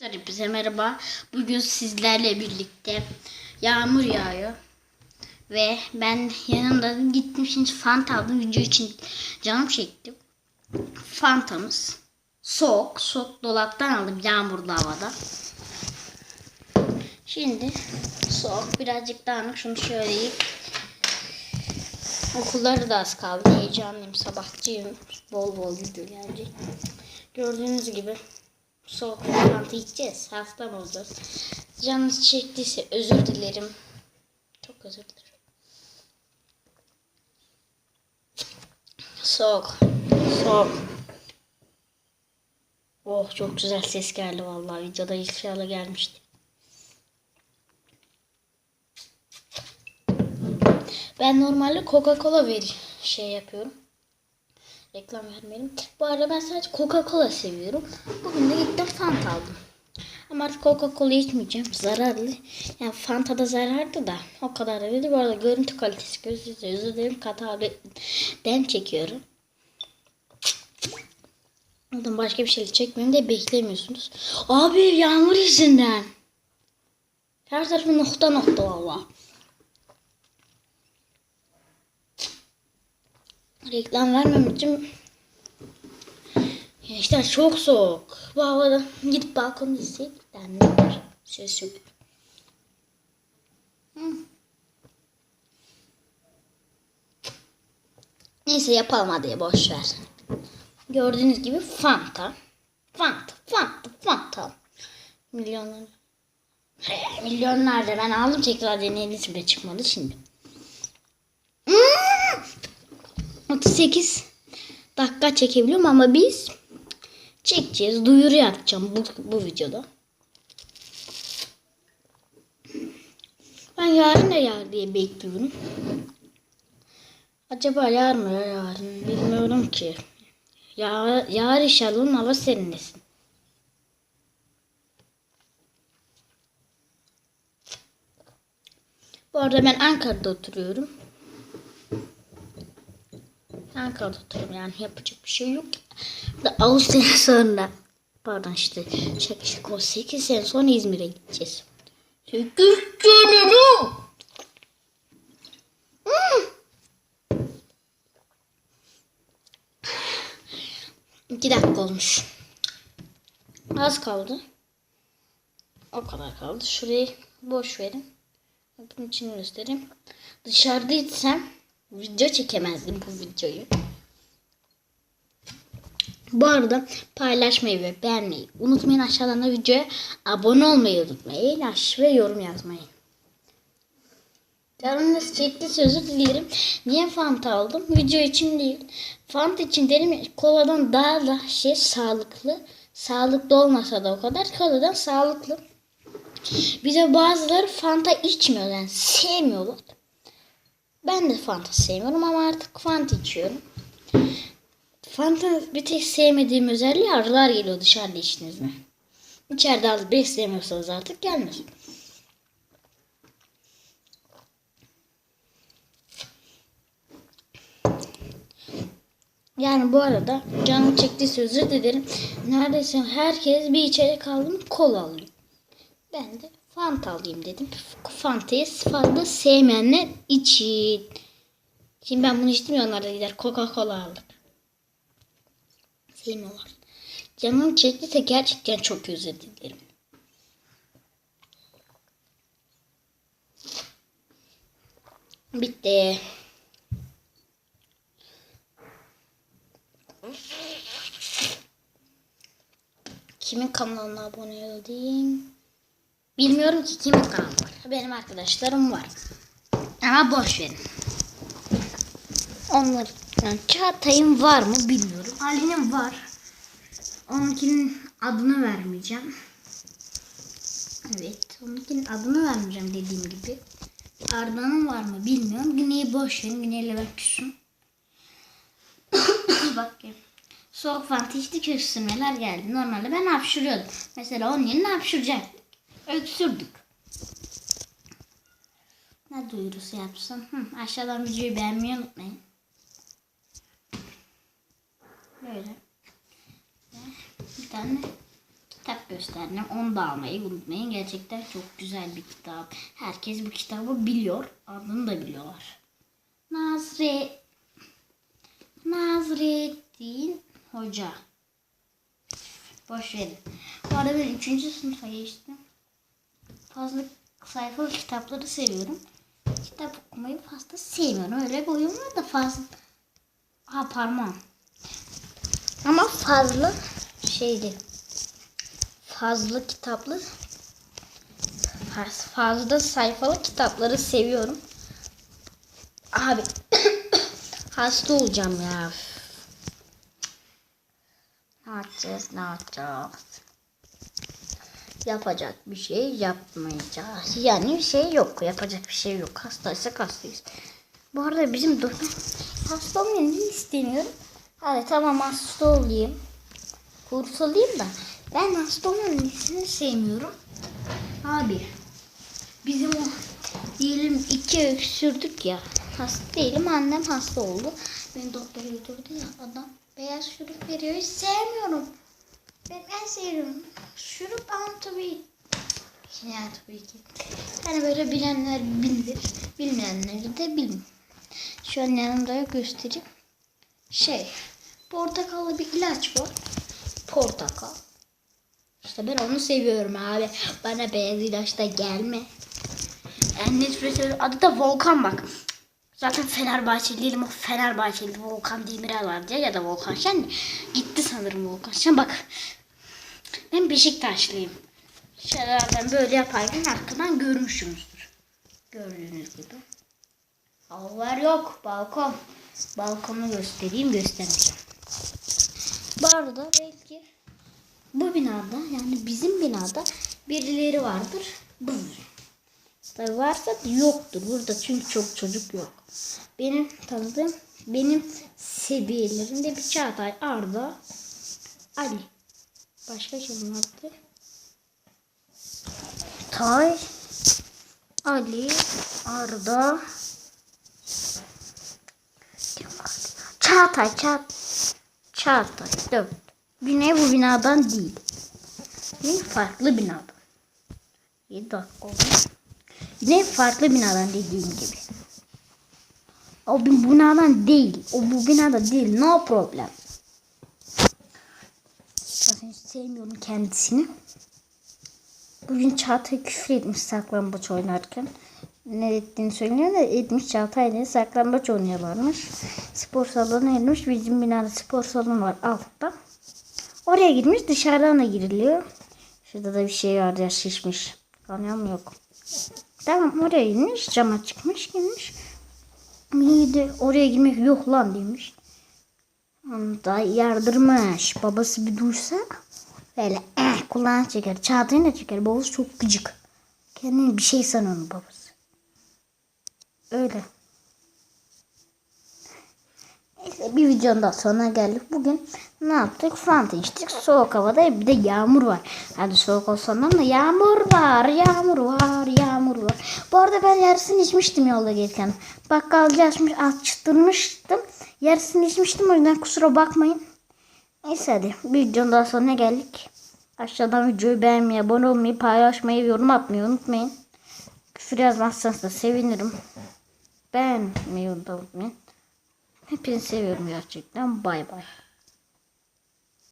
Hepinize merhaba. Bugün sizlerle birlikte yağmur yağıyor. Ve ben yanımda gittim şimdi Fanta aldım. Video için canım çekti. Fantamız soğuk. Soğuk dolaptan aldım yağmurlu havada. Şimdi soğuk birazcık dağınık. Şunu şöyle yiyip. Okulları da az kaldı. Heyecanlıyım. Sabahçıyım. Bol bol video gelecek. Gördüğünüz gibi soğuk Fanta içeceğiz. Hasta mı olacağız? Canınız çektiyse özür dilerim. Çok özür dilerim. Soğuk. Soğuk. Oh, çok güzel ses geldi vallahi. Videoda inşallah gelmişti. Ben normalde Coca-Cola yapıyorum. Reklam vermeyelim. Bu arada ben sadece Coca-Cola seviyorum. Bugün de gittim Fanta aldım. Ama artık Coca-Cola içmeyeceğim. Zararlı. Yani Fanta da zararlı da. O kadar da değil. Bu arada görüntü kalitesi gözünüzü özür dilerim. Dem çekiyorum. Oradan başka bir şey çekmeyeyim de beklemiyorsunuz. Abi yağmur yüzünden. Her tarafı nokta nokta valla. Reklam vermem için işte çok soğuk. Bu havada gidip balkonda izleyip denliyor. Ses yok. Neyse yapalım hadi boş ver. Gördüğünüz gibi Fanta. Fanta. Milyonlarca ben aldım tekrar deneyelim bile çıkmadı şimdi. 38 dakika çekebiliyorum ama biz çekeceğiz. Duyuru yapacağım bu videoda. Ben yarın da yağar diye bekliyorum. Acaba yağar mı yarın bilmiyorum ki. Yağar inşallah hava serinlesin. Bu arada ben Ankara'da oturuyorum. Yani yapacak bir şey yok. Ağustos sonra pardon işte şaka 8 sene sonra İzmir'e gideceğiz. 8 sene. 2 dakika olmuş. Az kaldı. O kadar kaldı. Şurayı boş verin. Bunun için göstereyim. Dışarıdaysam video çekemezdim bu videoyu. Bu arada paylaşmayı ve beğenmeyi unutmayın. Aşağıdan da videoya abone olmayı unutmayın. Ve yorum yazmayı. Canınız çekti özür dilerim. Niye Fanta aldım? Video için değil. Fanta için derim koladan daha da sağlıklı. Sağlıklı olmasa da o kadar. Koladan sağlıklı. Bir de bazıları Fanta içmiyor. Yani sevmiyorlar. Ben de Fanta sevmiyorum ama artık Fanta içiyorum. Fanta bir tek sevmediğim özelliği arılar geliyor dışarıda içtiniz mi? İçeride az beslemiyorsanız artık gelmez. Yani bu arada canım çektiyse özür dilerim. Neredeyse herkes bir içecek aldım kola alıyor. Ben de Fanta alayım dedim. Fanta'yı fazla sevmeyenler için. Şimdi ben bunu içtim ya onlar da gider Coca-Cola aldık. Sevmiyorlar. Canım çektiyse gerçekten çok özür dilerim. Bitti. Kimin kanalına abone olayım? Bilmiyorum ki kimin kanalı var. Benim arkadaşlarım var. Ama boş verin. Onlar yani Çağatay'ın var mı bilmiyorum. Ali'nin var. Onunkinin adını vermeyeceğim. Evet, onunkinin adını vermeyeceğim dediğim gibi. Arda'nın var mı bilmiyorum. Güney'i boş verin. Güney'le ben küsüm. Bakayım. Soğuk Fanta içtik, öksürmeler geldi. Normalde ben hapşırıyordum. Mesela onun yerine hapşıracaktık. Öksürdük. Ne duyurusu yapsam? Aşağıdan videoyu beğenmeyi unutmayın. Böyle. Bir tane kitap gösterdim. Onu da almayı unutmayın. Gerçekten çok güzel bir kitap. Herkes bu kitabı biliyor. Adını da biliyorlar. Nazrettin Hoca. Boş verin. Bu arada ben 3. sınıfa geçtim. Fazla sayfalı kitapları seviyorum. Kitap okumayı fazla sevmiyorum. Öyle bir oyun var da fazla. Parmağım. Ama fazla şeydi. Fazla kitaplı. Fazla sayfalı kitapları seviyorum. Abi. Hasta olacağım ya. Ne yapacağız? Yapacak bir şey yapmayacağız. Yani bir şey yok. Yapacak bir şey yok. Hastaysak hastayız. Bu arada bizim doktor hasta olmayı istemiyorum. Hadi tamam hasta olayım. Kurtulayım da. Ben hasta olmanın sevmiyorum. Abi. Bizim o diyelim 2 öksürdük ya. Hasta değilim. Annem hasta oldu. Beni doktora götürdü ya adam. Beyaz şurup veriyor. Hiç sevmiyorum. Ben en sevdiğim şurup antibiyotik. Yani tabii ki. Yani böyle bilenler bilir. Bilmeyenler de bilmiyor. Şu an yanımda göstereyim. Portakallı bir ilaç var. Portakal. İşte ben onu seviyorum abi. Bana beyaz ilaçta gelme. En nefret ediyorum. Adı da Volkan bak. Zaten Fenerbahçeliyim. O Fenerbahçeli Volkan Demirel vardı ya da Volkan Şen. Gitti sanırım Volkan Şen. Bak. Ben Beşiktaşlıyım. Şeylerden böyle yaparken arkadan görmüşsünüzdür. Gördüğünüz gibi. Havlar yok. Balkon. Balkonu göstereceğim. Bu arada belki bu binada yani bizim binada birileri vardır. Tabii varsa yoktur burada çünkü çok çocuk yok. Benim tanıdığım benim seviyelerimde bir Çağatay, Arda, Ali. Başka kim vardı? Tay, Ali, Arda, kim vardı? Çağatay 4. Güney bu binadan değil. Güney farklı binadan. 7 dakika oldu. Güney farklı binadan dediğim gibi. O bu binadan değil. O bu binada değil. No problem. Zaten hiç sevmiyorum kendisini. Bugün Çağatay küfür etmiş saklambaç oynarken. Ne ettiğini söylüyor da etmiş Çağatay'la saklambaç oynuyorlarmış. Spor salonu etmiş. Bizim binada spor salonu var altta. Oraya gitmiş dışarıdan da giriliyor. Şurada da bir şey var ya şişmiş. Kanıyor mu yok. Tamam oraya inmiş cama çıkmış girmiş. Bir de oraya girmek yok lan demiş. Onu da yardırmış. Babası bir duysa böyle kulağını çeker. Çağatay'ı da çeker. Babası çok gıcık. Kendini bir şey sanıyor onun babası. Öyle. Neyse bir videonun daha sonuna geldik. Bugün ne yaptık? Fanta içtik. Soğuk havada bir de yağmur var. Hadi soğuk olsa da yağmur var. Bu arada ben yarısını içmiştim yolda gelirken. Bakkalcı açtırmıştım. Yarısını içmiştim o yüzden kusura bakmayın. Neyse hadi bir videonun daha sonuna geldik. Aşağıdan videoyu beğenmeyi, abone olmayı, paylaşmayı, yorum atmayı unutmayın. Küfür yazmazsanız da sevinirim. Beğenmeyi unutmayın. Hepinizi seviyorum gerçekten. Bay bay.